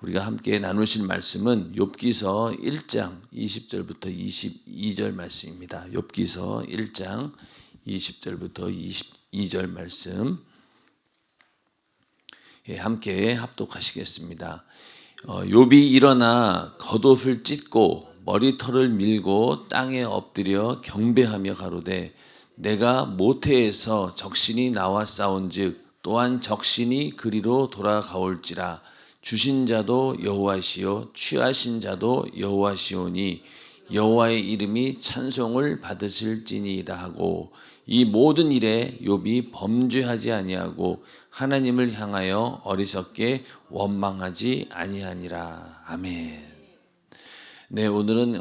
우리가 함께 나누실 말씀은 욥기서 1장 20절부터 22절 말씀입니다. 욥기서 1장 20절부터 22절 말씀 함께 합독하시겠습니다. 욥이 일어나 겉옷을 찢고 머리털을 밀고 땅에 엎드려 경배하며 가로되 내가 모태에서 적신이 나와 싸운즉 또한 적신이 그리로 돌아가올지라. 주신 자도 여호와시요 취하신 자도 여호와시오니 여호와의 이름이 찬송을 받으실지니이다 하고, 이 모든 일에 욥이 범죄하지 아니하고 하나님을 향하여 어리석게 원망하지 아니하니라. 아멘. 네, 오늘은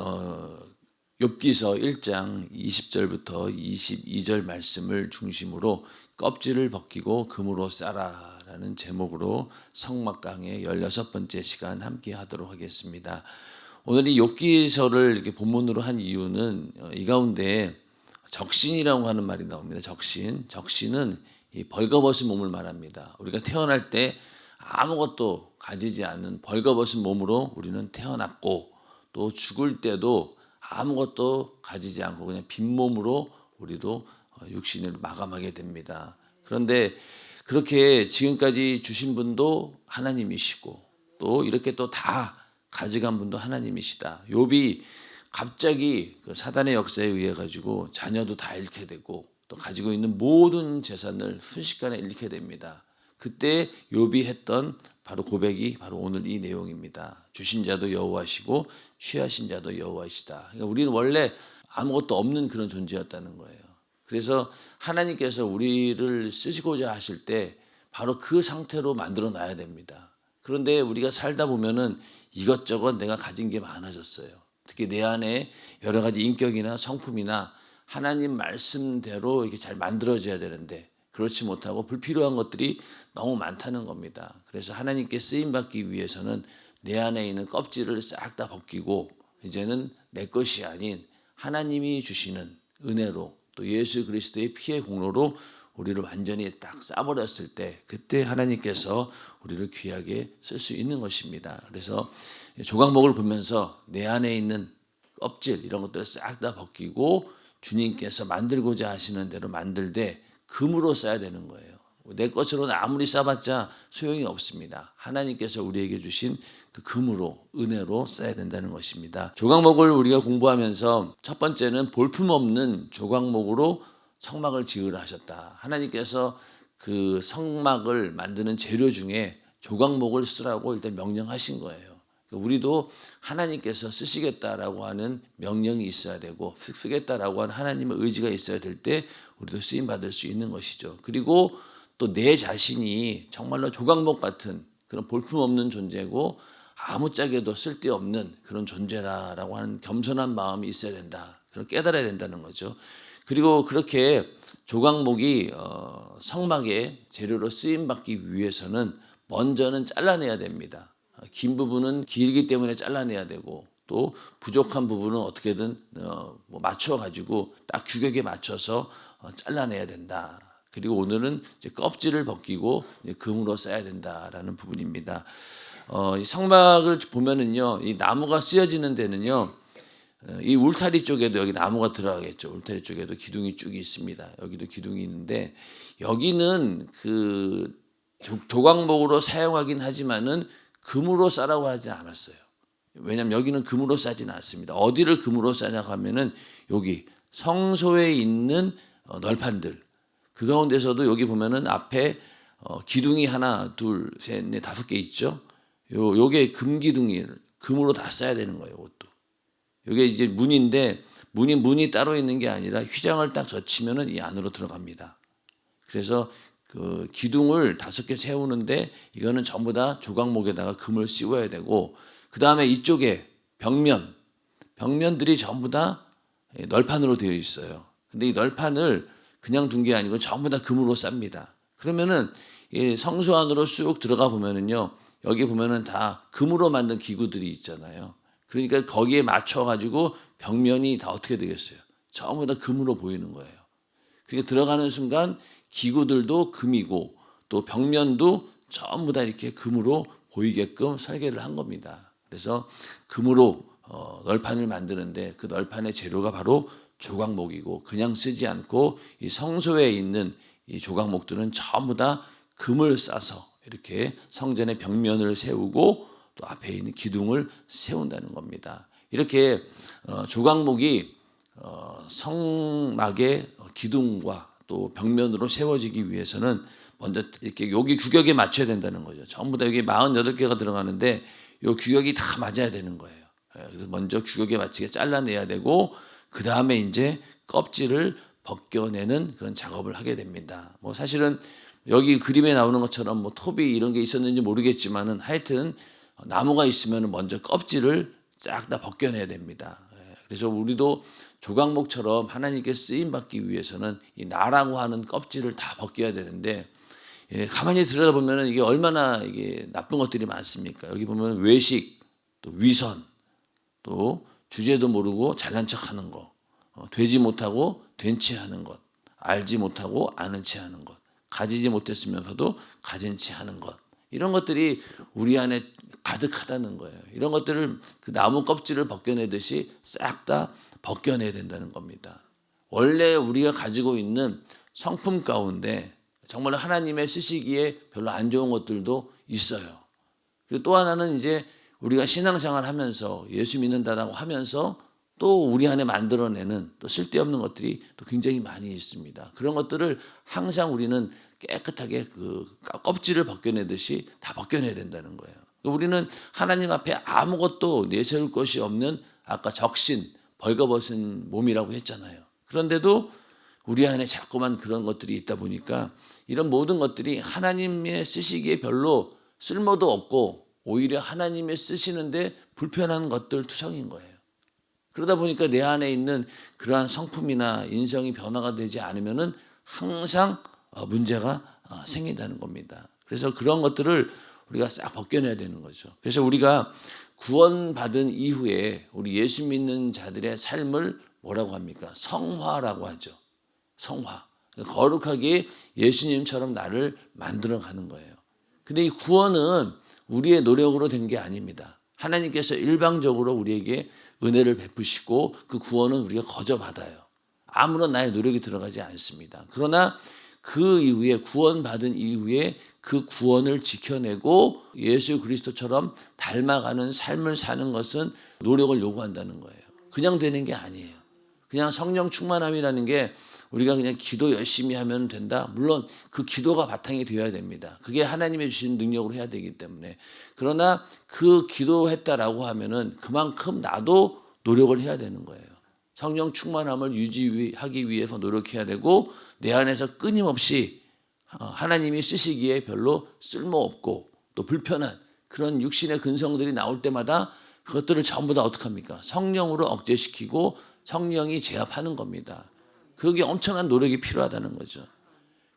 욥기서 1장 20절부터 22절 말씀을 중심으로 껍질을 벗기고 금으로 싸라라는 제목으로 성막 강의 16번째 시간 함께 하도록 하겠습니다. 오늘 이 욥기서를 이렇게 본문으로 한 이유는 이 가운데 적신이라고 하는 말이 나옵니다. 적신은 이 벌거벗은 몸을 말합니다. 우리가 태어날 때 아무것도 가지지 않는 벌거벗은 몸으로 우리는 태어났고, 또 죽을 때도 아무것도 가지지 않고 그냥 빈몸으로 우리도 육신을 마감하게 됩니다. 그런데 그렇게 지금까지 주신 분도 하나님이시고, 또 이렇게 또 다 가져간 분도 하나님이시다. 욥이 갑자기 그 사단의 역사에 의해 가지고 자녀도 다 잃게 되고 또 가지고 있는 모든 재산을 순식간에 잃게 됩니다. 그때 욥이 했던 바로 고백이 바로 오늘 이 내용입니다. 주신 자도 여호와시고 취하신 자도 여호와시다. 그러니까 우리는 원래 아무것도 없는 그런 존재였다는 거예요. 그래서 하나님께서 우리를 쓰시고자 하실 때 바로 그 상태로 만들어 놔야 됩니다. 그런데 우리가 살다 보면은 이것저것 내가 가진 게 많아졌어요. 특히 내 안에 여러 가지 인격이나 성품이나 하나님 말씀대로 이렇게 잘 만들어져야 되는데 그렇지 못하고 불필요한 것들이 너무 많다는 겁니다. 그래서 하나님께 쓰임 받기 위해서는 내 안에 있는 껍질을 싹 다 벗기고 이제는 내 것이 아닌 하나님이 주시는 은혜로 또 예수 그리스도의 피의 공로로 우리를 완전히 딱 싸버렸을 때 그때 하나님께서 우리를 귀하게 쓸 수 있는 것입니다. 그래서 조각목을 보면서 내 안에 있는 껍질 이런 것들을 싹 다 벗기고 주님께서 만들고자 하시는 대로 만들되 금으로 써야 되는 거예요. 내 것으로는 아무리 싸봤자 소용이 없습니다. 하나님께서 우리에게 주신 그 금으로 은혜로 써야 된다는 것입니다. 조각목을 우리가 공부하면서 첫 번째는 볼품없는 조각목으로 성막을 지으라 하셨다. 하나님께서 그 성막을 만드는 재료 중에 조각목을 쓰라고 일단 명령하신 거예요. 우리도 하나님께서 쓰시겠다라고 하는 명령이 있어야 되고 쓰겠다라고 하는 하나님의 의지가 있어야 될 때 우리도 쓰임 받을 수 있는 것이죠. 그리고 또 내 자신이 정말로 조각목 같은 그런 볼품없는 존재고 아무짝에도 쓸데없는 그런 존재라고 하는 겸손한 마음이 있어야 된다. 그걸 깨달아야 된다는 거죠. 그리고 그렇게 조각목이 성막의 재료로 쓰임받기 위해서는 먼저는 잘라내야 됩니다. 긴 부분은 길기 때문에 잘라내야 되고 또 부족한 부분은 어떻게든 맞춰가지고 딱 규격에 맞춰서 잘라내야 된다. 그리고 오늘은 이제 껍질을 벗기고 금으로 써야 된다라는 부분입니다. 이 성막을 보면은요, 이 나무가 쓰여지는 데는요, 이 울타리 쪽에도 여기 나무가 들어가겠죠. 울타리 쪽에도 기둥이 쭉 있습니다. 여기도 기둥이 있는데 여기는 그 조각목으로 사용하긴 하지만은 금으로 싸라고 하지 않았어요. 왜냐하면 여기는 금으로 싸지는 않습니다. 어디를 금으로 싸냐고 하면은 여기 성소에 있는 널판들 그 가운데서도 여기 보면은 앞에 기둥이 하나, 둘, 셋, 넷, 5개 있죠. 요게 금 기둥이 금으로 다 싸야 되는 거예요. 이것도. 이게 이제 문인데 문이 따로 있는 게 아니라 휘장을 딱 젖히면은 이 안으로 들어갑니다. 그래서 그 기둥을 5개 세우는데 이거는 전부 다 조각목에다가 금을 씌워야 되고 그 다음에 이쪽에 벽면들이 전부 다 널판으로 되어 있어요. 근데 이 널판을 그냥 둔 게 아니고 전부 다 금으로 쌉니다. 그러면은 이 성소 안으로 쑥 들어가 보면은요, 여기 보면은 다 금으로 만든 기구들이 있잖아요. 그러니까 거기에 맞춰가지고 벽면이 다 어떻게 되겠어요? 전부 다 금으로 보이는 거예요. 그러니까 들어가는 순간 기구들도 금이고 또 벽면도 전부 다 이렇게 금으로 보이게끔 설계를 한 겁니다. 그래서 금으로 널판을 만드는데 그 널판의 재료가 바로 조각목이고, 그냥 쓰지 않고 이 성소에 있는 이 조각목들은 전부 다 금을 싸서 이렇게 성전의 벽면을 세우고 또 앞에 있는 기둥을 세운다는 겁니다. 이렇게 조각목이 성막의 기둥과 또 벽면으로 세워지기 위해서는 먼저 이렇게 여기 규격에 맞춰야 된다는 거죠. 전부 다 여기 48개가 들어가는데 이 규격이 다 맞아야 되는 거예요. 그래서 먼저 규격에 맞추게 잘라내야 되고, 그 다음에 이제 껍질을 벗겨내는 그런 작업을 하게 됩니다. 뭐 사실은 여기 그림에 나오는 것처럼 뭐 톱이 이런 게 있었는지 모르겠지만은 하여튼 나무가 있으면 먼저 껍질을 싹 다 벗겨내야 됩니다. 그래서 우리도 조각목처럼 하나님께 쓰임 받기 위해서는 이 나라고 하는 껍질을 다 벗겨야 되는데, 가만히 들여다보면 이게 얼마나 이게 나쁜 것들이 많습니까? 여기 보면 외식, 또 위선, 또 주제도 모르고 잘난 척하는 거, 되지 못하고 된 채 하는 것, 알지 못하고 아는 채 하는 것, 가지지 못했으면서도 가진 채 하는 것, 이런 것들이 우리 안에 가득하다는 거예요. 이런 것들을 그 나무 껍질을 벗겨내듯이 싹 다 벗겨내야 된다는 겁니다. 원래 우리가 가지고 있는 성품 가운데 정말 하나님의 쓰시기에 별로 안 좋은 것들도 있어요. 그리고 또 하나는 이제 우리가 신앙생활 하면서 예수 믿는다라고 하면서 또 우리 안에 만들어내는 또 쓸데없는 것들이 또 굉장히 많이 있습니다. 그런 것들을 항상 우리는 깨끗하게 그 껍질을 벗겨내듯이 다 벗겨내야 된다는 거예요. 우리는 하나님 앞에 아무것도 내세울 것이 없는, 아까 적신, 벌거벗은 몸이라고 했잖아요. 그런데도 우리 안에 자꾸만 그런 것들이 있다 보니까 이런 모든 것들이 하나님의 쓰시기에 별로 쓸모도 없고 오히려 하나님의 쓰시는데 불편한 것들 투성인 거예요. 그러다 보니까 내 안에 있는 그러한 성품이나 인성이 변화가 되지 않으면은 항상 문제가 생긴다는 겁니다. 그래서 그런 것들을 우리가 싹 벗겨내야 되는 거죠. 그래서 우리가 구원받은 이후에 우리 예수 믿는 자들의 삶을 뭐라고 합니까? 성화라고 하죠. 성화. 거룩하게 예수님처럼 나를 만들어가는 거예요. 근데 이 구원은 우리의 노력으로 된 게 아닙니다. 하나님께서 일방적으로 우리에게 은혜를 베푸시고 그 구원은 우리가 거저 받아요. 아무런 나의 노력이 들어가지 않습니다. 그러나 그 이후에, 구원받은 이후에 그 구원을 지켜내고 예수 그리스도처럼 닮아가는 삶을 사는 것은 노력을 요구한다는 거예요. 그냥 되는 게 아니에요. 그냥 성령 충만함이라는 게 우리가 그냥 기도 열심히 하면 된다. 물론 그 기도가 바탕이 되어야 됩니다. 그게 하나님의 주신 능력으로 해야 되기 때문에. 그러나 그 기도했다라고 하면은 그만큼 나도 노력을 해야 되는 거예요. 성령 충만함을 유지하기 위해서 노력해야 되고, 내 안에서 끊임없이 하나님이 쓰시기에 별로 쓸모없고 또 불편한 그런 육신의 근성들이 나올 때마다 그것들을 전부 다 어떻게 합니까? 성령으로 억제시키고 성령이 제압하는 겁니다. 그게 엄청난 노력이 필요하다는 거죠.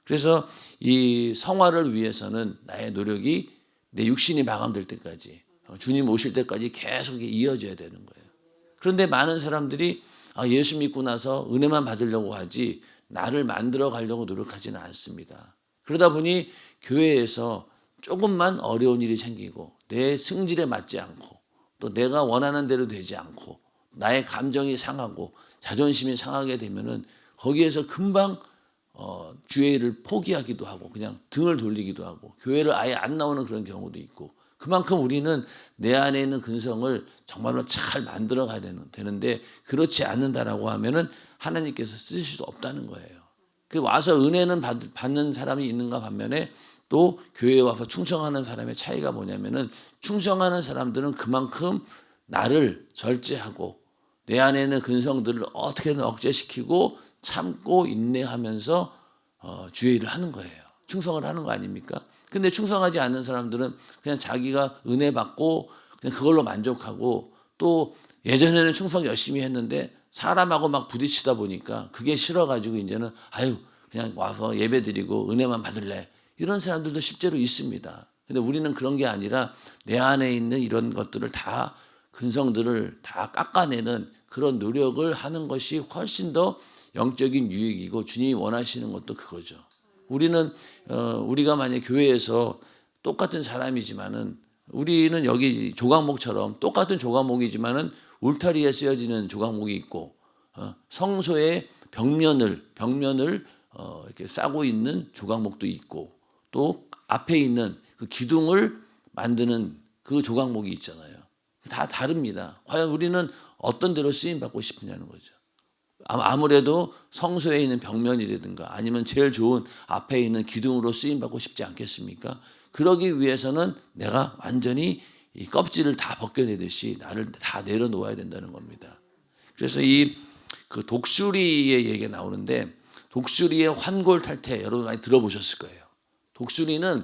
그래서 이 성화를 위해서는 나의 노력이 내 육신이 마감될 때까지, 주님 오실 때까지 계속 이어져야 되는 거예요. 그런데 많은 사람들이 예수 믿고 나서 은혜만 받으려고 하지 나를 만들어 가려고 노력하지는 않습니다. 그러다 보니 교회에서 조금만 어려운 일이 생기고 내 승질에 맞지 않고 또 내가 원하는 대로 되지 않고 나의 감정이 상하고 자존심이 상하게 되면은 거기에서 금방 주의 일을 포기하기도 하고 그냥 등을 돌리기도 하고 교회를 아예 안 나오는 그런 경우도 있고, 그만큼 우리는 내 안에 있는 근성을 정말로 잘 만들어 가야 되는데 그렇지 않는다라고 하면은 하나님께서 쓰실 수 없다는 거예요. 와서 은혜는 받는 사람이 있는가 반면에 또 교회에 와서 충성하는 사람의 차이가 뭐냐면은, 충성하는 사람들은 그만큼 나를 절제하고 내 안에 있는 근성들을 어떻게든 억제시키고 참고 인내하면서 주의 일을 하는 거예요. 충성을 하는 거 아닙니까? 근데 충성하지 않는 사람들은 그냥 자기가 은혜 받고 그냥 그걸로 만족하고, 또 예전에는 충성 열심히 했는데 사람하고 막 부딪히다 보니까 그게 싫어가지고 이제는 그냥 와서 예배 드리고 은혜만 받을래, 이런 사람들도 실제로 있습니다. 근데 우리는 그런 게 아니라 내 안에 있는 이런 것들을 다, 근성들을 다 깎아내는 그런 노력을 하는 것이 훨씬 더 영적인 유익이고 주님이 원하시는 것도 그거죠. 우리는 우리가 만약 교회에서 똑같은 사람이지만은 우리는 여기 조각목처럼 똑같은 조각목이지만은 울타리에 쓰여지는 조각목이 있고 성소의 벽면을 이렇게 싸고 있는 조각목도 있고 또 앞에 있는 그 기둥을 만드는 그 조각목이 있잖아요. 다 다릅니다. 과연 우리는 어떤 대로 쓰임 받고 싶으냐는 거죠. 아무래도 성소에 있는 벽면이라든가 아니면 제일 좋은 앞에 있는 기둥으로 쓰임 받고 싶지 않겠습니까? 그러기 위해서는 내가 완전히 이 껍질을 다 벗겨내듯이 나를 다 내려놓아야 된다는 겁니다. 그래서 이 그 독수리의 얘기가 나오는데 독수리의 환골탈태 여러분 많이 들어보셨을 거예요. 독수리는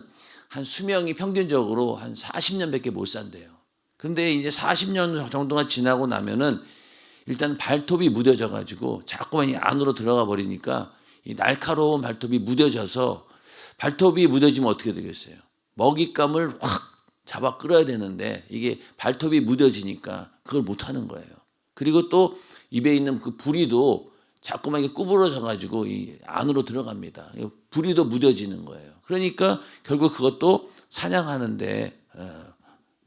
한 수명이 평균적으로 한 40년밖에 못 산대요. 그런데 이제 40년 정도가 지나고 나면은 일단 발톱이 무뎌져 가지고 자꾸만 이 안으로 들어가 버리니까 이 날카로운 발톱이 무뎌져서 발톱이 무뎌지면 어떻게 되겠어요? 먹잇감을 확 잡아 끌어야 되는데 이게 발톱이 무뎌지니까 그걸 못 하는 거예요. 그리고 또 입에 있는 그 부리도 자꾸만 이게 구부러져 가지고 이 안으로 들어갑니다. 부리도 무뎌지는 거예요. 그러니까 결국 그것도 사냥하는데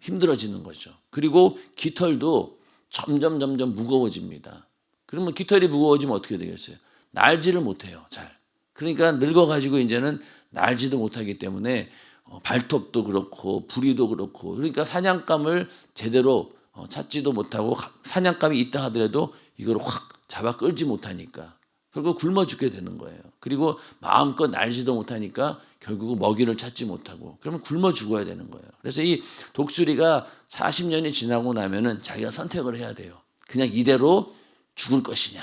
힘들어지는 거죠. 그리고 깃털도 점점 무거워집니다. 그러면 깃털이 무거워지면 어떻게 되겠어요? 날지를 못해요, 잘. 그러니까 늙어가지고 이제는 날지도 못하기 때문에 발톱도 그렇고 부리도 그렇고 그러니까 사냥감을 제대로 찾지도 못하고 사냥감이 있다 하더라도 이걸 확 잡아 끌지 못하니까 결국 굶어 죽게 되는 거예요. 그리고 마음껏 날지도 못하니까 결국 먹이를 찾지 못하고 그러면 굶어 죽어야 되는 거예요. 그래서 이 독수리가 40년이 지나고 나면은 자기가 선택을 해야 돼요. 그냥 이대로 죽을 것이냐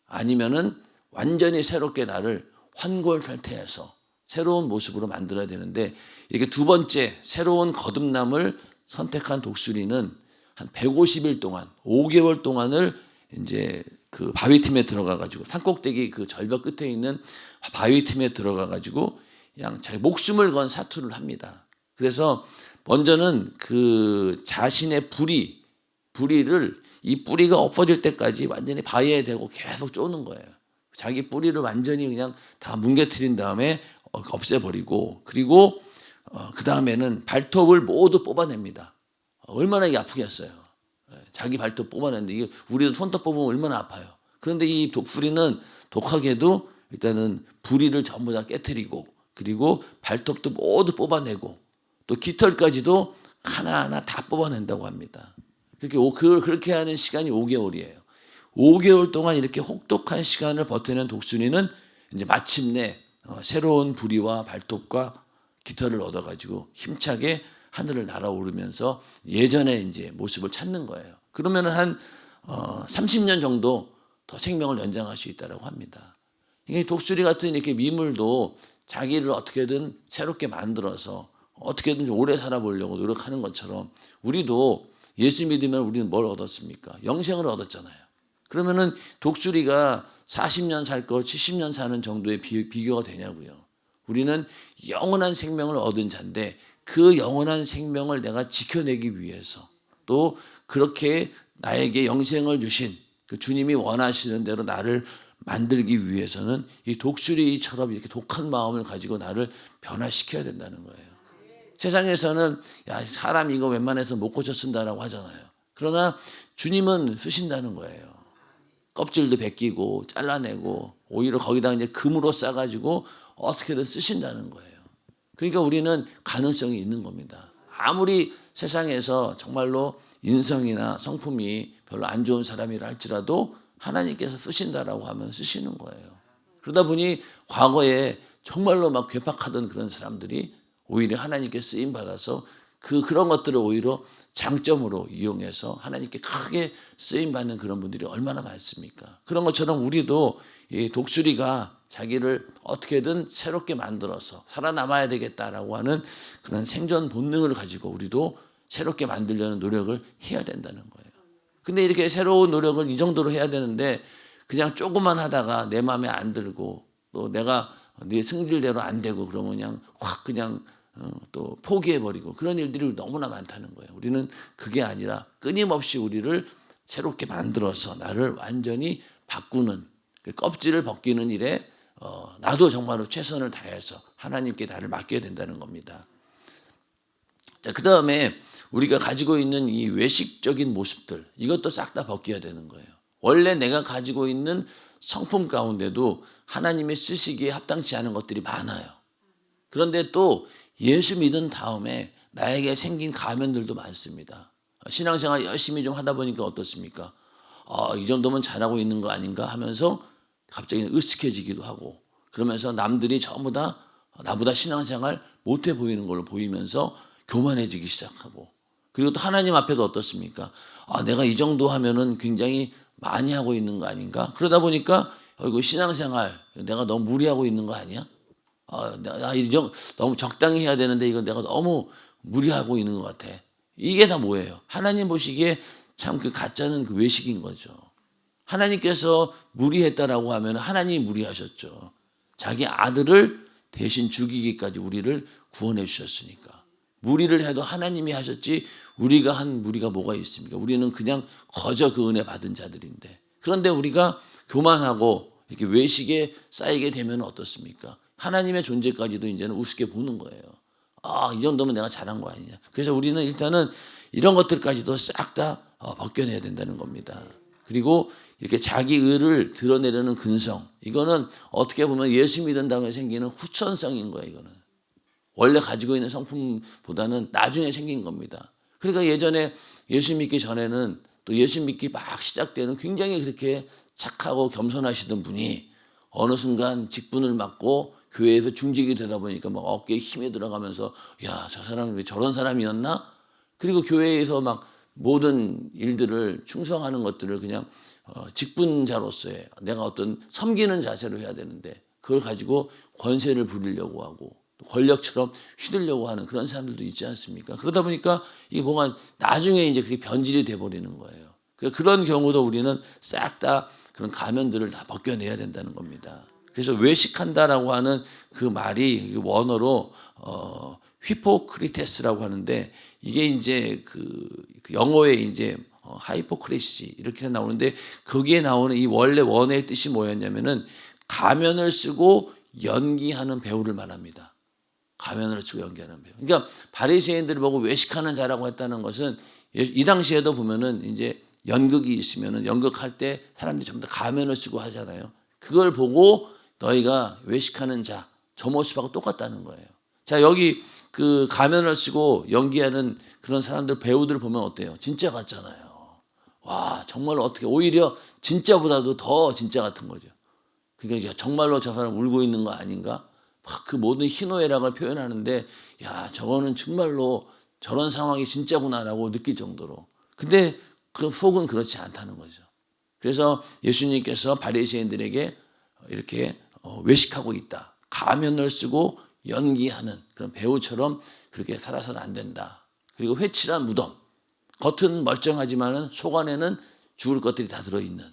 아니면은 완전히 새롭게 나를 환골탈태해서 새로운 모습으로 만들어야 되는데 이렇게 두 번째 새로운 거듭남을 선택한 독수리는 한 150일 동안 5개월 동안을 이제 그 바위 틈에 들어가 가지고 산꼭대기 그 절벽 끝에 있는 바위 틈에 들어가 가지고 그냥 자기 목숨을 건 사투를 합니다. 그래서 먼저는 그 자신의 부리를 이 뿌리가 엎어질 때까지 완전히 바위에 대고 계속 쪼는 거예요. 자기 뿌리를 완전히 그냥 다 뭉개뜨린 다음에 없애버리고 그리고 그 다음에는 발톱을 모두 뽑아냅니다. 얼마나 이게 아프겠어요. 자기 발톱 뽑아내는데 이게 우리도 손톱 뽑으면 얼마나 아파요. 그런데 이 독수리는 독하게도 일단은 부리를 전부 다 깨뜨리고 그리고 발톱도 모두 뽑아내고 또 깃털까지도 하나하나 다 뽑아낸다고 합니다. 그렇게 하는 시간이 5개월이에요. 5개월 동안 이렇게 혹독한 시간을 버티는 독수리는 이제 마침내 새로운 부리와 발톱과 깃털을 얻어가지고 힘차게 하늘을 날아오르면서 예전의 이제 모습을 찾는 거예요. 그러면 한 30년 정도 더 생명을 연장할 수 있다고 합니다. 이게 독수리 같은 이렇게 미물도 자기를 어떻게든 새롭게 만들어서 어떻게든 오래 살아보려고 노력하는 것처럼 우리도 예수 믿으면 우리는 뭘 얻었습니까? 영생을 얻었잖아요. 그러면은 독수리가 40년 살 거 70년 사는 정도의 비교가 되냐고요. 우리는 영원한 생명을 얻은 자인데 그 영원한 생명을 내가 지켜내기 위해서 또 그렇게 나에게 영생을 주신 그 주님이 원하시는 대로 나를 만들기 위해서는 이 독수리처럼 이렇게 독한 마음을 가지고 나를 변화시켜야 된다는 거예요. 세상에서는 야, 사람 이거 웬만해서 못 고쳐 쓴다라고 하잖아요. 그러나 주님은 쓰신다는 거예요. 껍질도 벗기고 잘라내고 오히려 거기다 이제 금으로 싸가지고 어떻게든 쓰신다는 거예요. 그러니까 우리는 가능성이 있는 겁니다. 아무리 세상에서 정말로 인성이나 성품이 별로 안 좋은 사람이라 할지라도 하나님께서 쓰신다라고 하면 쓰시는 거예요. 그러다 보니 과거에 정말로 막 괴팍하던 그런 사람들이 오히려 하나님께 쓰임 받아서 그런 것들을 오히려 장점으로 이용해서 하나님께 크게 쓰임 받는 그런 분들이 얼마나 많습니까? 그런 것처럼 우리도 이 독수리가 자기를 어떻게든 새롭게 만들어서 살아남아야 되겠다라고 하는 그런 생존 본능을 가지고 우리도 새롭게 만들려는 노력을 해야 된다는 거예요. 근데 이렇게 새로운 노력을 이 정도로 해야 되는데 그냥 조금만 하다가 내 마음에 안 들고 또 내가 네 승질대로 안 되고 그러면 그냥 확 그냥 또 포기해버리고 그런 일들이 너무나 많다는 거예요. 우리는 그게 아니라 끊임없이 우리를 새롭게 만들어서 나를 완전히 바꾸는 그 껍질을 벗기는 일에 나도 정말로 최선을 다해서 하나님께 나를 맡겨야 된다는 겁니다. 자, 그다음에 우리가 가지고 있는 이 외식적인 모습들, 이것도 싹 다 벗겨야 되는 거예요. 원래 내가 가지고 있는 성품 가운데도 하나님이 쓰시기에 합당치 않은 것들이 많아요. 그런데 또 예수 믿은 다음에 나에게 생긴 가면들도 많습니다. 신앙생활 열심히 좀 하다 보니까 어떻습니까? 이 정도면 잘하고 있는 거 아닌가 하면서 갑자기 으쓱해지기도 하고, 그러면서 남들이 전부 다 나보다 신앙생활 못해 보이는 걸로 보이면서 교만해지기 시작하고, 그리고 또 하나님 앞에도 어떻습니까? 내가 이 정도 하면은 굉장히 많이 하고 있는 거 아닌가? 그러다 보니까 이거 신앙생활 내가 너무 무리하고 있는 거 아니야? 너무 적당히 해야 되는데 이거 내가 너무 무리하고 있는 것 같아. 이게 다 뭐예요? 하나님 보시기에 참 그 가짜는 그 외식인 거죠. 하나님께서 무리했다라고 하면 하나님이 무리하셨죠. 자기 아들을 대신 죽이기까지 우리를 구원해 주셨으니까. 무리를 해도 하나님이 하셨지 우리가 한 무리가 뭐가 있습니까? 우리는 그냥 거저 그 은혜 받은 자들인데. 그런데 우리가 교만하고 이렇게 외식에 쌓이게 되면 어떻습니까? 하나님의 존재까지도 이제는 우습게 보는 거예요. 이 정도면 내가 잘한 거 아니냐. 그래서 우리는 일단은 이런 것들까지도 싹 다 벗겨내야 된다는 겁니다. 그리고 이렇게 자기 의를 드러내려는 근성, 이거는 어떻게 보면 예수 믿은 다음에 생기는 후천성인 거예요. 이거는 원래 가지고 있는 성품보다는 나중에 생긴 겁니다. 그러니까 예전에 예수 믿기 전에는, 또 예수 믿기 막 시작되는 굉장히 그렇게 착하고 겸손하시던 분이 어느 순간 직분을 맡고 교회에서 중직이 되다 보니까 막 어깨에 힘이 들어가면서, 야, 저 사람이 왜 저런 사람이었나? 그리고 교회에서 막 모든 일들을 충성하는 것들을 그냥 직분자로서의 내가 어떤 섬기는 자세로 해야 되는데, 그걸 가지고 권세를 부리려고 하고 권력처럼 휘두르려고 하는 그런 사람들도 있지 않습니까? 그러다 보니까 이게 뭐가 나중에 이제 그게 변질이 돼버리는 거예요. 그런 경우도 우리는 싹 다 그런 가면들을 다 벗겨내야 된다는 겁니다. 그래서 외식한다라고 하는 그 말이 원어로 휘포크리테스라고 하는데, 이게 이제 그 영어에 이제 하이포크레시 이렇게 나오는데, 거기에 나오는 이 원래 원어의 뜻이 뭐였냐면은 가면을 쓰고 연기하는 배우를 말합니다. 가면을 쓰고 연기하는 배우. 그러니까 바리새인들을 보고 외식하는 자라고 했다는 것은, 이 당시에도 보면은 이제 연극이 있으면은 연극할 때 사람들이 전부 다 가면을 쓰고 하잖아요. 그걸 보고 너희가 외식하는 자, 저 모습하고 똑같다는 거예요. 자, 여기 그 가면을 쓰고 연기하는 그런 사람들, 배우들을 보면 어때요? 진짜 같잖아요. 와, 정말로 어떻게, 오히려 진짜보다도 더 진짜 같은 거죠. 그러니까 정말로 저 사람 울고 있는 거 아닌가? 막 그 모든 희노애락을 표현하는데, 야, 저거는 정말로 저런 상황이 진짜구나라고 느낄 정도로. 근데 그 속은 그렇지 않다는 거죠. 그래서 예수님께서 바리새인들에게 이렇게 외식하고 있다, 가면을 쓰고 연기하는 그런 배우처럼 그렇게 살아서는 안 된다. 그리고 회칠한 무덤, 겉은 멀쩡하지만은 속 안에는 죽을 것들이 다 들어있는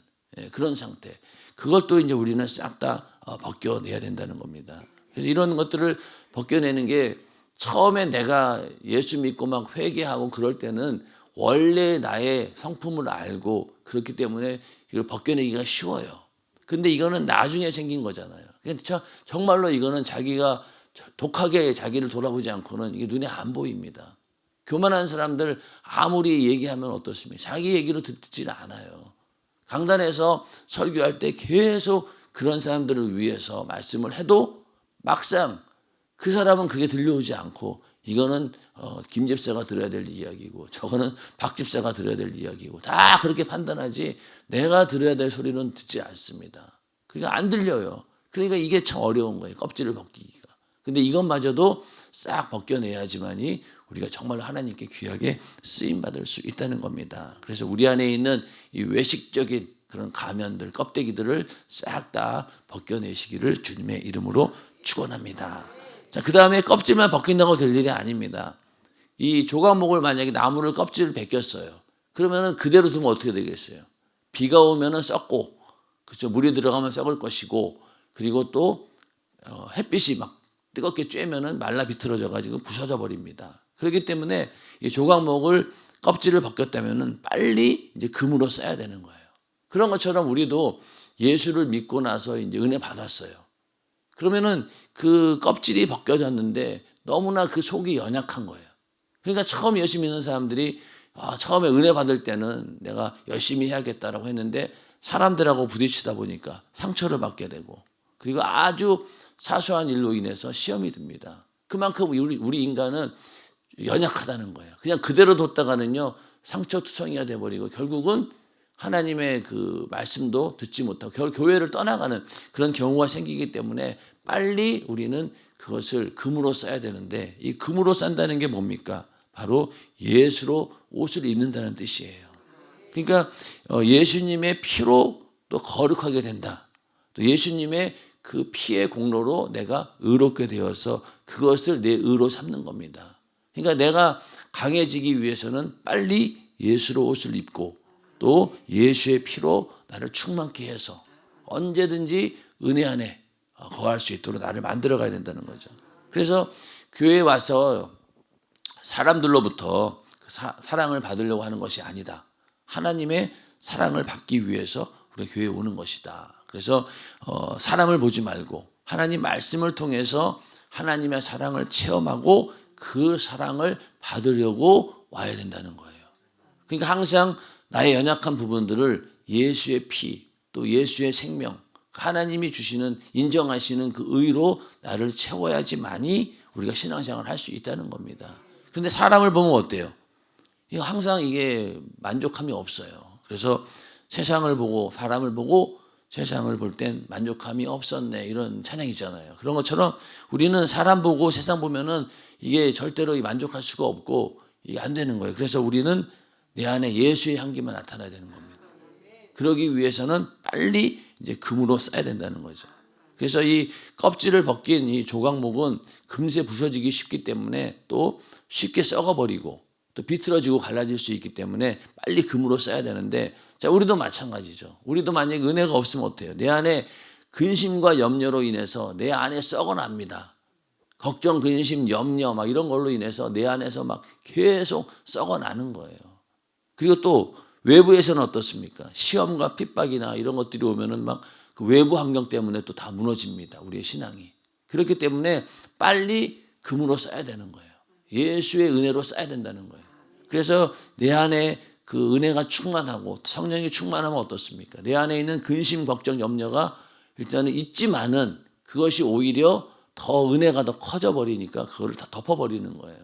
그런 상태. 그것도 이제 우리는 싹 다 벗겨내야 된다는 겁니다. 그래서 이런 것들을 벗겨내는 게, 처음에 내가 예수 믿고 막 회개하고 그럴 때는 원래 나의 성품을 알고 그렇기 때문에 이걸 벗겨내기가 쉬워요. 근데 이거는 나중에 생긴 거잖아요. 그러니까 정말로 이거는 자기가 독하게 자기를 돌아보지 않고는 이게 눈에 안 보입니다. 교만한 사람들 아무리 얘기하면 어떻습니까? 자기 얘기로 듣지를 않아요. 강단에서 설교할 때 계속 그런 사람들을 위해서 말씀을 해도 막상 그 사람은 그게 들려오지 않고, 이거는 김 집사가 들어야 될 이야기고 저거는 박 집사가 들어야 될 이야기고 다 그렇게 판단하지, 내가 들어야 될 소리는 듣지 않습니다. 그러니까 안 들려요. 그러니까 이게 참 어려운 거예요. 껍질을 벗기기가. 근데 이것마저도 싹 벗겨내야지만이 우리가 정말 하나님께 귀하게 쓰임받을 수 있다는 겁니다. 그래서 우리 안에 있는 이 외식적인 그런 가면들, 껍데기들을 싹 다 벗겨내시기를 주님의 이름으로 축원합니다. 자, 그 다음에 껍질만 벗긴다고 될 일이 아닙니다. 이 조각목을 만약에 나무를 껍질을 벗겼어요. 그러면은 그대로 두면 어떻게 되겠어요? 비가 오면은 썩고, 그렇죠? 물이 들어가면 썩을 것이고, 그리고 또 햇빛이 막 뜨겁게 쬐면은 말라 비틀어져 가지고 부서져 버립니다. 그렇기 때문에 이 조각목을 껍질을 벗겼다면은 빨리 이제 금으로 써야 되는 거예요. 그런 것처럼 우리도 예수를 믿고 나서 이제 은혜 받았어요. 그러면은 그 껍질이 벗겨졌는데 너무나 그 속이 연약한 거예요. 그러니까 처음 예수 믿는 사람들이 처음에 은혜 받을 때는 내가 열심히 해야겠다라고 했는데 사람들하고 부딪히다 보니까 상처를 받게 되고 그리고 아주 사소한 일로 인해서 시험이 듭니다. 그만큼 우리 인간은 연약하다는 거예요. 그냥 그대로 뒀다가는요 상처투성이가 돼버리고 결국은 하나님의 그 말씀도 듣지 못하고 교회를 떠나가는 그런 경우가 생기기 때문에 빨리 우리는 그것을 금으로 써야 되는데 이 금으로 싼다는 게 뭡니까? 바로 예수로 옷을 입는다는 뜻이에요. 그러니까 예수님의 피로 또 거룩하게 된다. 또 예수님의 그 피의 공로로 내가 의롭게 되어서 그것을 내 의로 삼는 겁니다. 그러니까 내가 강해지기 위해서는 빨리 예수로 옷을 입고 또 예수의 피로 나를 충만케 해서 언제든지 은혜 안에 거할 수 있도록 나를 만들어 가야 된다는 거죠. 그래서 교회에 와서 사람들로부터 사랑을 받으려고 하는 것이 아니다. 하나님의 사랑을 받기 위해서 우리가 교회에 오는 것이다. 그래서 사람을 보지 말고 하나님 말씀을 통해서 하나님의 사랑을 체험하고 그 사랑을 받으려고 와야 된다는 거예요. 그러니까 항상 나의 연약한 부분들을 예수의 피, 또 예수의 생명, 하나님이 주시는 인정하시는 그 의로 나를 채워야지만이 우리가 신앙생활을 할 수 있다는 겁니다. 그런데 사람을 보면 어때요? 항상 이게 만족함이 없어요. 그래서 세상을 보고 사람을 보고 세상을 볼 땐 만족함이 없었네 이런 찬양이잖아요. 그런 것처럼 우리는 사람 보고 세상 보면은 이게 절대로 만족할 수가 없고 이게 안 되는 거예요. 그래서 우리는 내 안에 예수의 향기만 나타나야 되는 겁니다. 그러기 위해서는 빨리 이제 금으로 써야 된다는 거죠. 그래서 이 껍질을 벗긴 이 조각목은 금세 부서지기 쉽기 때문에 또 쉽게 썩어버리고 또 비틀어지고 갈라질 수 있기 때문에 빨리 금으로 써야 되는데 자, 우리도 마찬가지죠. 우리도 만약에 은혜가 없으면 어때요? 내 안에 근심과 염려로 인해서 내 안에 썩어납니다. 걱정, 근심, 염려 막 이런 걸로 인해서 내 안에서 막 계속 썩어나는 거예요. 그리고 또 외부에서는 어떻습니까? 시험과 핍박이나 이런 것들이 오면은 막 그 외부 환경 때문에 또 다 무너집니다. 우리의 신앙이. 그렇기 때문에 빨리 금으로 써야 되는 거예요. 예수의 은혜로 써야 된다는 거예요. 그래서 내 안에 그 은혜가 충만하고 성령이 충만하면 어떻습니까? 내 안에 있는 근심, 걱정, 염려가 일단은 있지만은 그것이 오히려 더 은혜가 더 커져 버리니까 그거를 다 덮어버리는 거예요.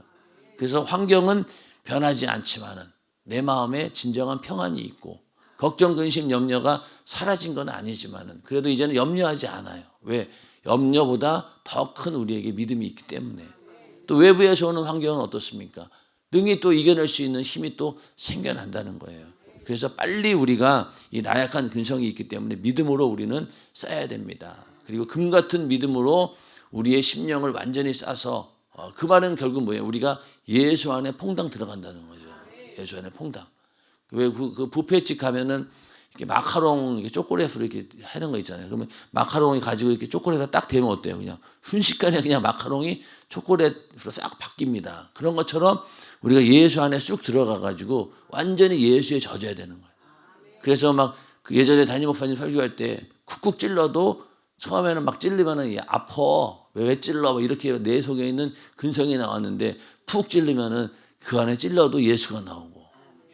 그래서 환경은 변하지 않지만은 내 마음에 진정한 평안이 있고 걱정, 근심, 염려가 사라진 건 아니지만은 그래도 이제는 염려하지 않아요. 왜? 염려보다 더 큰 우리에게 믿음이 있기 때문에. 또 외부에서 오는 환경은 어떻습니까? 능히 또 이겨낼 수 있는 힘이 또 생겨난다는 거예요. 그래서 빨리 우리가 이 나약한 근성이 있기 때문에 믿음으로 우리는 쌓아야 됩니다. 그리고 금 같은 믿음으로 우리의 심령을 완전히 싸서 그 말은 결국 뭐예요? 우리가 예수 안에 퐁당 들어간다는 거죠. 예수 안에 퐁당. 왜 그 뷔페집 가면은 이렇게 마카롱 이렇게 초콜릿으로 이렇게 하는 거 있잖아요. 그러면 마카롱이 가지고 이렇게 초콜릿을 딱 대면 어때요? 그냥 순식간에 그냥 마카롱이 초콜릿으로 싹 바뀝니다. 그런 것처럼 우리가 예수 안에 쑥 들어가 가지고 완전히 예수에 젖어야 되는 거예요. 그래서 막 그 예전에 담임 목사님 설교할 때 쿡쿡 찔러도 처음에는 막 찔리면은 아파. 왜 찔러? 뭐 이렇게 내 속에 있는 근성이 나왔는데 푹 찔리면은 그 안에 찔러도 예수가 나오고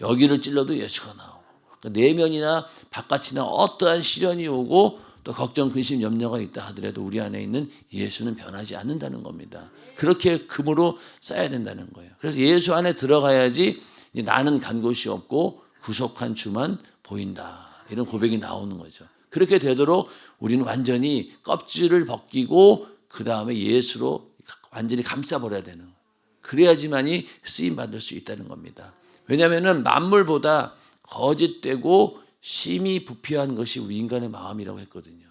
여기를 찔러도 예수가 나오고 그러니까 내면이나 바깥이나 어떠한 시련이 오고 또 걱정, 근심, 염려가 있다 하더라도 우리 안에 있는 예수는 변하지 않는다는 겁니다. 그렇게 금으로 쌓아야 된다는 거예요. 그래서 예수 안에 들어가야지 나는 간 곳이 없고 구속한 주만 보인다. 이런 고백이 나오는 거죠. 그렇게 되도록 우리는 완전히 껍질을 벗기고 그 다음에 예수로 완전히 감싸버려야 되는 거예요. 그래야지만이 쓰임받을 수 있다는 겁니다. 왜냐하면 만물보다 거짓되고 심히 부패한 것이 우리 인간의 마음이라고 했거든요.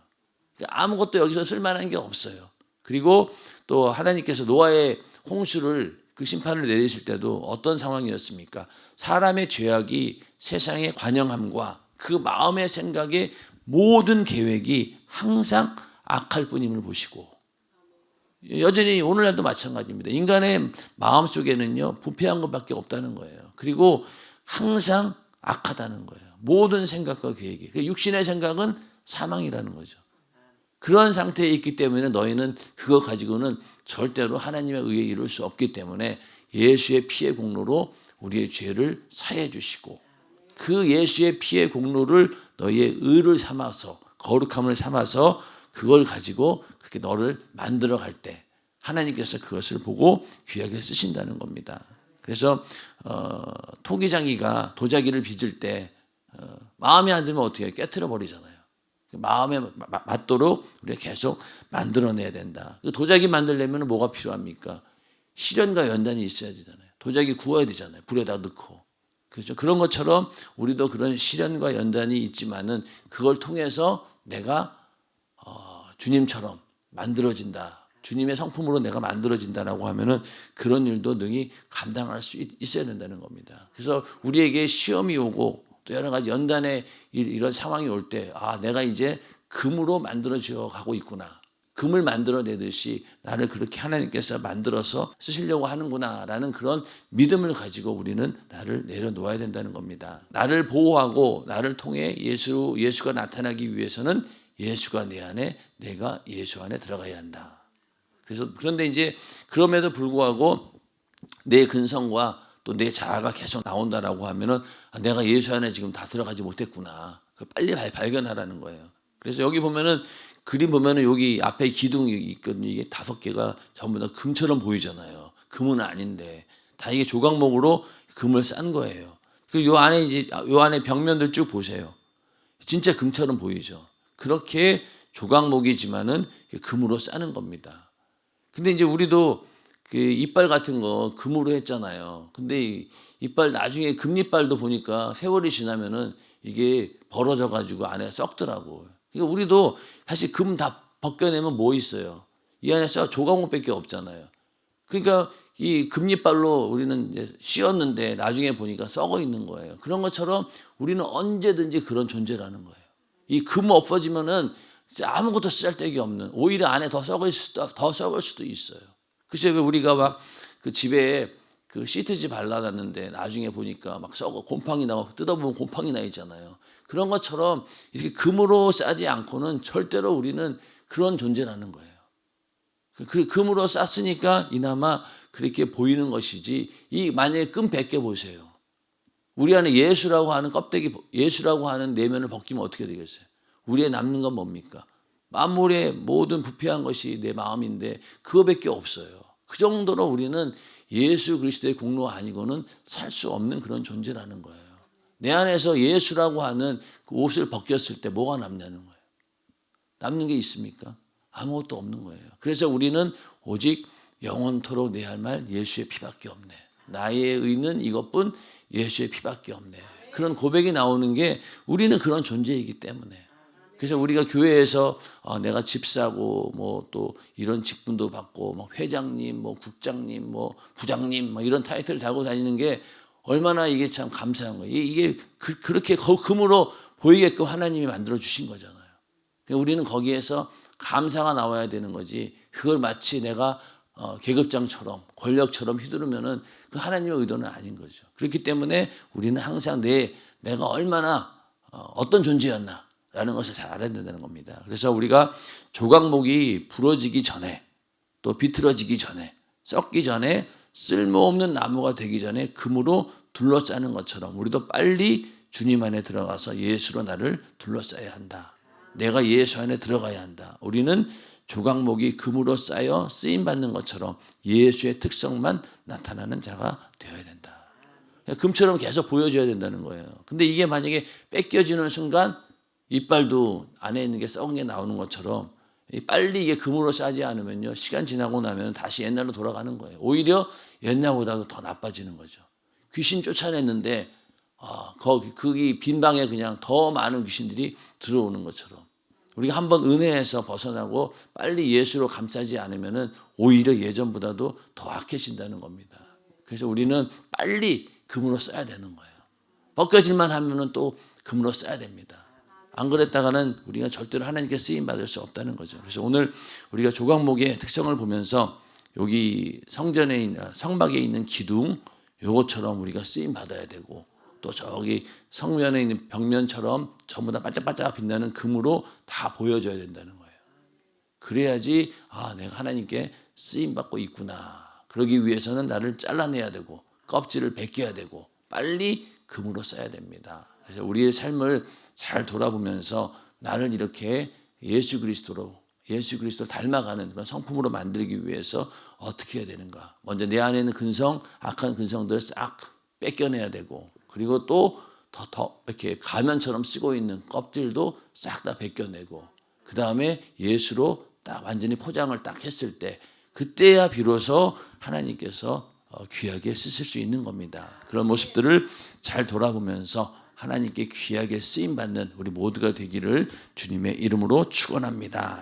아무것도 여기서 쓸만한 게 없어요. 그리고 또 하나님께서 노아의 홍수를 그 심판을 내리실 때도 어떤 상황이었습니까? 사람의 죄악이 세상의 관영함과 그 마음의 생각의 모든 계획이 항상 악할 뿐임을 보시고 여전히 오늘날도 마찬가지입니다. 인간의 마음속에는요 부패한 것밖에 없다는 거예요. 그리고 항상 악하다는 거예요. 모든 생각과 계획이. 육신의 생각은 사망이라는 거죠. 그런 상태에 있기 때문에 너희는 그거 가지고는 절대로 하나님의 의에 이룰 수 없기 때문에 예수의 피의 공로로 우리의 죄를 사해 주시고 그 예수의 피의 공로를 너희의 의를 삼아서 거룩함을 삼아서 그걸 가지고 그렇게 너를 만들어 갈 때 하나님께서 그것을 보고 귀하게 쓰신다는 겁니다. 그래서 토기장이가 도자기를 빚을 때 마음에 안 들면 어떻게 해요? 깨트려 버리잖아요. 마음에 맞도록 우리가 계속 만들어내야 된다. 도자기 만들려면 뭐가 필요합니까? 시련과 연단이 있어야 되잖아요. 도자기 구워야 되잖아요. 불에다 넣고. 그렇죠. 그런 것처럼 우리도 그런 시련과 연단이 있지만은 그걸 통해서 내가 주님처럼 만들어진다. 주님의 성품으로 내가 만들어진다라고 하면은 그런 일도 능히 감당할 수 있어야 된다는 겁니다. 그래서 우리에게 시험이 오고 또 여러 가지 연단의 이런 상황이 올 때, 내가 이제 금으로 만들어져 가고 있구나. 금을 만들어내듯이 나를 그렇게 하나님께서 만들어서 쓰시려고 하는구나라는 그런 믿음을 가지고 우리는 나를 내려놓아야 된다는 겁니다. 나를 보호하고 나를 통해 예수가 나타나기 위해서는 예수가 내 안에, 내가 예수 안에 들어가야 한다. 그런데 이제 그럼에도 불구하고 내 근성과 또 내 자아가 계속 나온다라고 하면은 내가 예수 안에 지금 다 들어가지 못했구나. 빨리 발견하라는 거예요. 그래서 여기 보면은 그림 보면은 여기 앞에 기둥이 있거든요. 이게 5개가 전부 다 금처럼 보이잖아요. 금은 아닌데 다 이게 조각목으로 금을 싼 거예요. 요 안에 이제 요 안에 벽면들 쭉 보세요. 진짜 금처럼 보이죠. 그렇게 조각목이지만은 금으로 싸는 겁니다. 근데 이제 우리도 그 이빨 같은 거 금으로 했잖아요. 근데 이빨 나중에 금이빨도 보니까 세월이 지나면은 이게 벌어져 가지고 안에 썩더라고. 그러니까 우리도 사실 금 다 벗겨내면 뭐 있어요? 이 안에 조각목밖에 없잖아요. 그러니까 이 금이빨로 우리는 이제 씌웠는데 나중에 보니까 썩어 있는 거예요. 그런 것처럼 우리는 언제든지 그런 존재라는 거예요. 이 금 없어지면은 아무것도 쓸데기 없는, 오히려 안에 더 썩을 수도 있어요. 글쎄 왜 우리가 막 그 집에 그 시트지 발라놨는데 나중에 보니까 막 썩어 곰팡이 나고 뜯어보면 곰팡이 나 있잖아요. 그런 것처럼 이렇게 금으로 싸지 않고는 절대로 우리는 그런 존재라는 거예요. 그 금으로 쌌으니까 이나마 그렇게 보이는 것이지, 이 만약에 금 벗겨 보세요. 우리 안에 예수라고 하는 껍데기, 예수라고 하는 내면을 벗기면 어떻게 되겠어요? 우리에 남는 건 뭡니까? 만물의 모든 부패한 것이 내 마음인데 그거밖에 없어요. 그 정도로 우리는 예수 그리스도의 공로 아니고는 살 수 없는 그런 존재라는 거예요. 내 안에서 예수라고 하는 그 옷을 벗겼을 때 뭐가 남냐는 거예요. 남는 게 있습니까? 아무것도 없는 거예요. 그래서 우리는 오직 영원토록 내 할 말 예수의 피밖에 없네. 나의 의는 이것뿐 예수의 피밖에 없네. 그런 고백이 나오는 게 우리는 그런 존재이기 때문에. 그래서 우리가 교회에서 내가 집사고 뭐 또 이런 직분도 받고 뭐 회장님, 뭐 국장님, 뭐 부장님 뭐 이런 타이틀을 달고 다니는 게 얼마나 이게 참 감사한 거예요. 이게 그렇게 금으로 보이게끔 하나님이 만들어 주신 거잖아요. 우리는 거기에서 감사가 나와야 되는 거지. 그걸 마치 내가 계급장처럼 권력처럼 휘두르면은 그 하나님의 의도는 아닌 거죠. 그렇기 때문에 우리는 항상 내가 얼마나 어떤 존재였나라는 것을 잘 알아야 된다는 겁니다. 그래서 우리가 조각목이 부러지기 전에 또 비틀어지기 전에 썩기 전에 쓸모없는 나무가 되기 전에 금으로 둘러싸는 것처럼 우리도 빨리 주님 안에 들어가서 예수로 나를 둘러싸야 한다. 내가 예수 안에 들어가야 한다. 우리는 조각목이 금으로 쌓여 쓰임받는 것처럼 예수의 특성만 나타나는 자가 되어야 된다. 금처럼 계속 보여줘야 된다는 거예요. 근데 이게 만약에 뺏겨지는 순간 이빨도 안에 있는 게 썩은 게 나오는 것처럼 빨리 이게 금으로 싸지 않으면요, 시간 지나고 나면 다시 옛날로 돌아가는 거예요. 오히려 옛날보다도 더 나빠지는 거죠. 귀신 쫓아냈는데 거기 빈 방에 그냥 더 많은 귀신들이 들어오는 것처럼 우리가 한번 은혜에서 벗어나고 빨리 예수로 감싸지 않으면은 오히려 예전보다도 더 악해진다는 겁니다. 그래서 우리는 빨리 금으로 써야 되는 거예요. 벗겨질만 하면은 또 금으로 써야 됩니다. 안 그랬다가는 우리가 절대로 하나님께 쓰임 받을 수 없다는 거죠. 그래서 오늘 우리가 조각목의 특성을 보면서 여기 성전에 있는 성막에 있는 기둥 요것처럼 우리가 쓰임 받아야 되고 또 저기 성면에 있는 벽면처럼 전부 다 반짝반짝 빛나는 금으로 다 보여줘야 된다는 거예요. 그래야지 내가 하나님께 쓰임 받고 있구나. 그러기 위해서는 나를 잘라내야 되고 껍질을 벗겨야 되고 빨리 금으로 써야 됩니다. 그래서 우리의 삶을 잘 돌아보면서 나를 이렇게 예수 그리스도를 닮아가는 그런 성품으로 만들기 위해서 어떻게 해야 되는가? 먼저 내 안에 있는 근성, 악한 근성들을 싹 뺏겨내야 되고, 그리고 또 더 이렇게 가면처럼 쓰고 있는 껍질도 싹 다 벗겨내고, 그 다음에 예수로 딱 완전히 포장을 딱 했을 때, 그때야 비로소 하나님께서 귀하게 쓰실 수 있는 겁니다. 그런 모습들을 잘 돌아보면서 하나님께 귀하게 쓰임 받는 우리 모두가 되기를 주님의 이름으로 축원합니다.